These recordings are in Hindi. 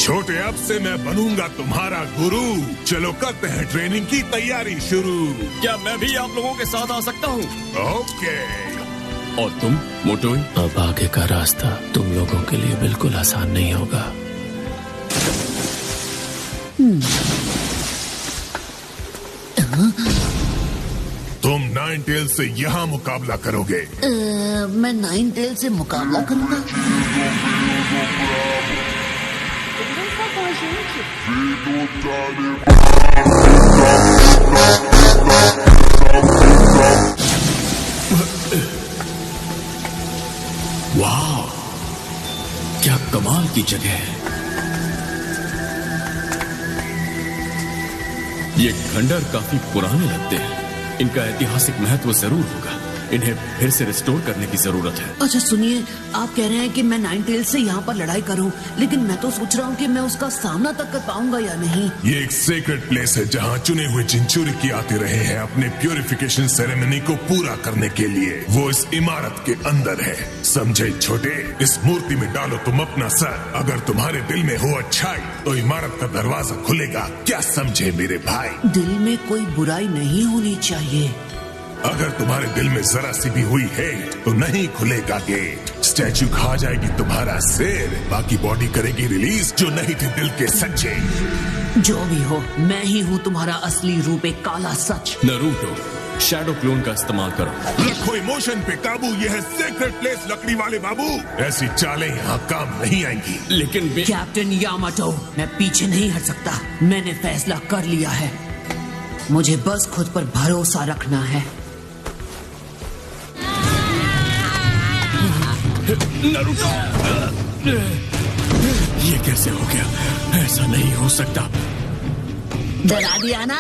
छोटे अब से मैं बनूंगा तुम्हारा गुरु। चलो करते हैं ट्रेनिंग की तैयारी शुरू। क्या मैं भी आप लोगों के साथ आ सकता हूँ? ओके। और तुम मोटोई? अब आगे का रास्ता तुम लोगों के लिए बिल्कुल आसान नहीं होगा। तुम नाइन टेल से यहाँ मुकाबला करोगे। मैं नाइन टेल से मुकाबला करूंगा। वाह, क्या कमाल की जगह है। ये खंडर काफी पुराने लगते हैं। इनका ऐतिहासिक महत्व जरूर होगा। इन्हें फिर से रिस्टोर करने की जरूरत है। अच्छा सुनिए, आप कह रहे हैं कि मैं नाइन टेल से यहाँ पर लड़ाई करूं, लेकिन मैं तो सोच रहा हूँ कि मैं उसका सामना तक कर पाऊंगा या नहीं। ये एक सेक्रेट प्लेस है जहाँ चुने हुए जिनचुरिकी आते रहे हैं अपने प्यूरिफिकेशन सेरेमनी को पूरा करने के लिए। वो इस इमारत के अंदर है, समझे छोटे? इस मूर्ति में डालो तुम अपना सर। अगर तुम्हारे दिल में हो अच्छाई तो इमारत का दरवाजा खुलेगा। क्या समझे मेरे भाई? दिल में कोई बुराई नहीं होनी चाहिए। अगर तुम्हारे दिल में जरा सी भी हुई है तो नहीं खुलेगा गेट। स्टैचू खा जाएगी तुम्हारा सिर, बाकी बॉडी करेगी रिलीज जो नहीं थे दिल के सच्चे। जो भी हो, मैं ही हूँ तुम्हारा असली रूप, एक काला सच। नरूटो, शैडो क्लोन का इस्तेमाल करो। रखो इमोशन पे काबू। यह है सेक्रेट प्लेस लकड़ी वाले बाबू। ऐसी चालें यहाँ काम नहीं आएंगी। लेकिन कैप्टन यामाटो, मैं पीछे नहीं हट सकता। मैंने फैसला कर लिया है। मुझे बस खुद पर भरोसा रखना है। नरूटो, ये कैसे हो गया? ऐसा नहीं हो सकता। डरा दिया ना।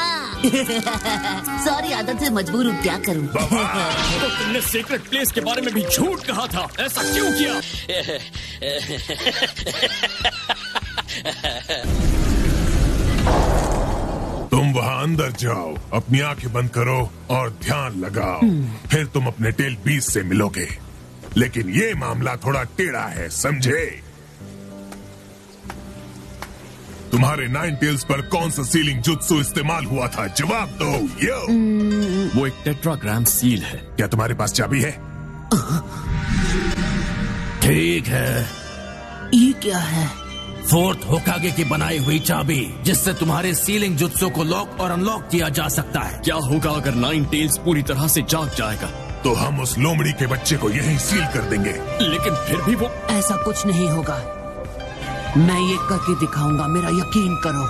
सॉरी, आदत से मजबूर हूँ, क्या करूँ। तो तुमने सीक्रेट प्लेस के बारे में भी झूठ कहा था, ऐसा क्यों किया? तुम वहाँ अंदर जाओ, अपनी आंखें बंद करो और ध्यान लगाओ। फिर तुम अपने टेल बीस से मिलोगे। लेकिन ये मामला थोड़ा टेढ़ा है, समझे? तुम्हारे नाइन टेल्स पर कौन सा सीलिंग जुत्सु इस्तेमाल हुआ था? जवाब दो। यो। वो एक टेट्राग्राम सील है। क्या तुम्हारे पास चाबी है? ठीक है, ये क्या है? फोर्थ होकागे की बनाई हुई चाबी, जिससे तुम्हारे सीलिंग जुत्सु को लॉक और अनलॉक किया जा सकता है। क्या होगा अगर नाइन टेल्स पूरी तरह से जाग जाएगा? तो हम उस लोमड़ी के बच्चे को यहीं सील कर देंगे। लेकिन फिर भी वो... ऐसा कुछ नहीं होगा। मैं ये करके दिखाऊंगा, मेरा यकीन करो।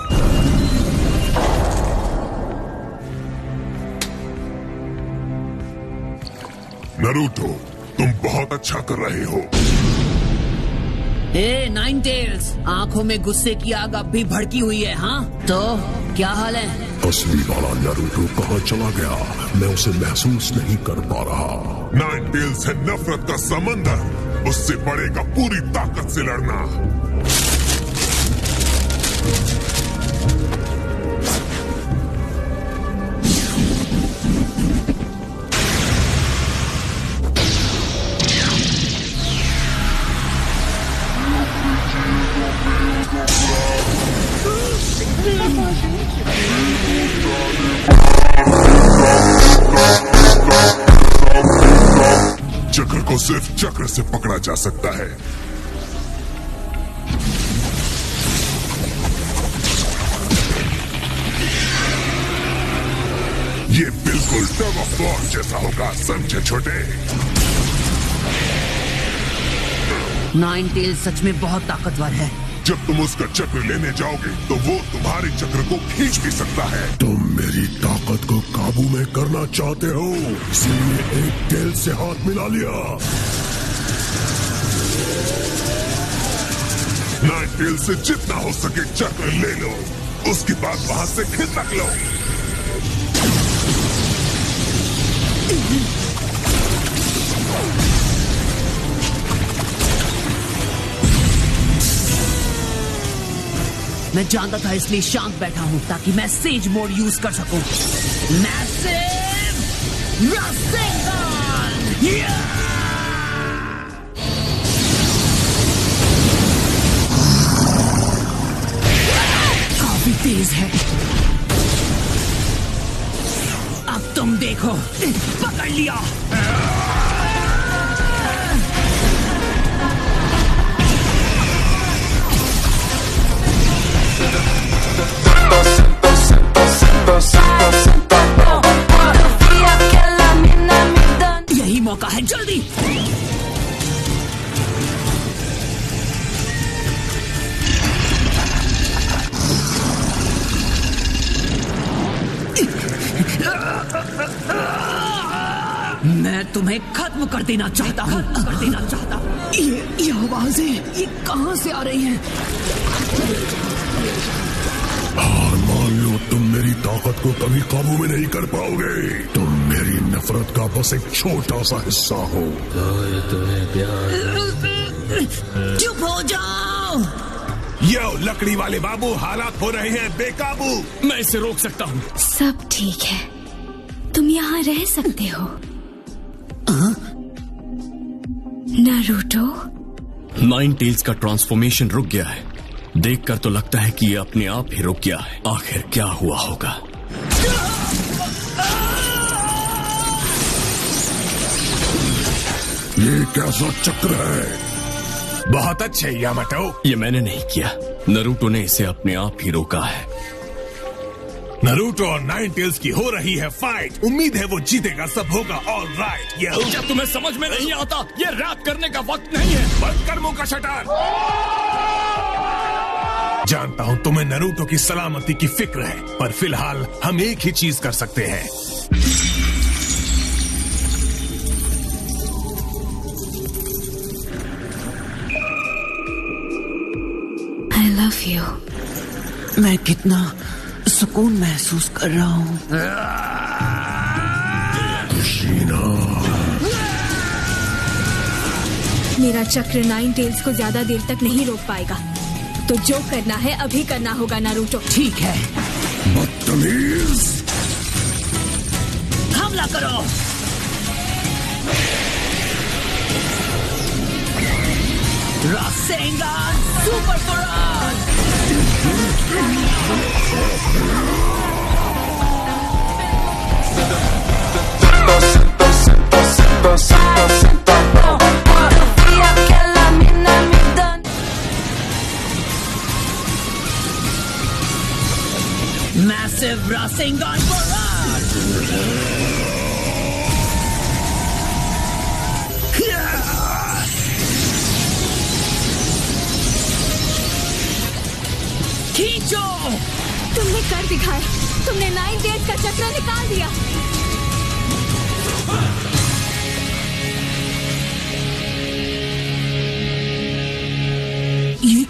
नरूटो, तुम बहुत अच्छा कर रहे हो। ए नाइन टेल्स, आंखों में गुस्से की आग अब भी भड़की हुई है। हाँ तो क्या हाल है? असली वाला नरूटो कहाँ चला गया? मैं उसे महसूस नहीं कर पा रहा। नाइन टेल्स है नफरत का समंदर, उससे पड़ेगा पूरी ताकत से लड़ना। चक्र को सिर्फ चक्र से पकड़ा जा सकता है। ये बिल्कुल टग ऑफ वॉर जैसा होगा, समझे छोटे? नाइन टेल्स सच में बहुत ताकतवर है। जब तुम उसका चक्र लेने जाओगे तो वो तुम्हारे चक्र को खींच भी सकता है। तुम मेरी ताकत को काबू में करना चाहते हो, इसलिए एक टेल से हाथ मिला लिया। नाइन टेल से जितना हो सके चक्र ले लो, उसके बाद वहां से खिसक लो। मैं जानता था, इसलिए शांत बैठा हूं ताकि मैं सेज मोड यूज कर सकूं। मैसिव रसेंगन! तेज है। अब तुम देखो, पकड़ लिया। यही मौका है, जल्दी। मैं तुम्हें खत्म कर देना चाहता हूँ। ये आवाजें, ये कहाँ से आ रही हैं? हार मान लो, तुम मेरी ताकत को कभी काबू में नहीं कर पाओगे। तुम मेरी नफरत का बस एक छोटा सा हिस्सा हो। चुप हो जाओ। यो लकड़ी वाले बाबू, हालात हो रहे हैं बेकाबू। मैं इसे रोक सकता हूँ। सब ठीक है, तुम यहाँ रह सकते हो। नारुतो, नाइन टेल्स का ट्रांसफॉर्मेशन रुक गया है। देखकर तो लगता है कि ये अपने आप ही रुक गया है। आखिर क्या हुआ होगा? ये कैसा चक्र है? बहुत अच्छे यामाटो। ये मैंने नहीं किया, नारुतो ने इसे अपने आप ही रोका है। नारुतो और नाइन टेल्स की हो रही है फाइट। उम्मीद है वो जीतेगा, सब होगा ऑल राइट। ये क्या तुम्हें समझ में नहीं आता? ये रैप करने का वक्त नहीं है। बंद कर मुंह का शटर। जानता हूँ तुम्हें नारुतो की सलामती की फिक्र है, पर फिलहाल हम एक ही चीज कर सकते हैं। I love you। मैं कितना सुकून महसूस कर रहा हूँ। मेरा चक्र नाइन टेल्स को ज्यादा देर तक नहीं रोक पाएगा, तो जो करना है अभी करना होगा नारुतो। ठीक है, बदतमीज। हमला करो। रासेंगान सुपर फराज। Massive Rasengan Barrage! खींचो! तुमने कर दिखाया, तुमने नाइन टेल्स का चक्र निकाल दिया। ये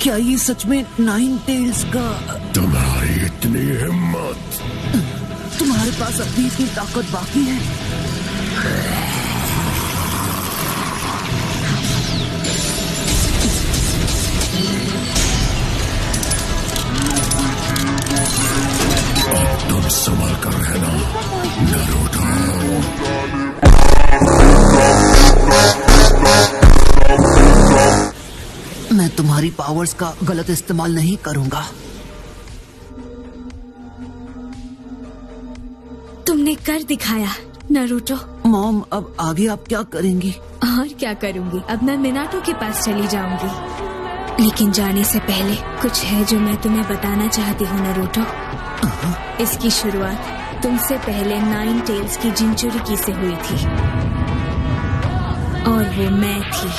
क्या ये सच में नाइन टेल्स का? तुम्हारी इतनी हिम्मत! तुम्हारे पास अभी इतनी ताकत बाकी है? तुम संभल कर रहना, नारुतो। मैं तुम्हारी पावर्स का गलत इस्तेमाल नहीं करूंगा। तुमने कर दिखाया नारुतो। मॉम, अब आगे आप क्या करेंगी? और क्या करूंगी, अब मैं मिनाटो के पास चली जाऊंगी। लेकिन जाने से पहले कुछ है जो मैं तुम्हें बताना चाहती हूँ नारुतो। इसकी शुरुआत तुमसे पहले नाइन टेल्स की जिंचुरिकी से हुई थी, और वो मैं थी।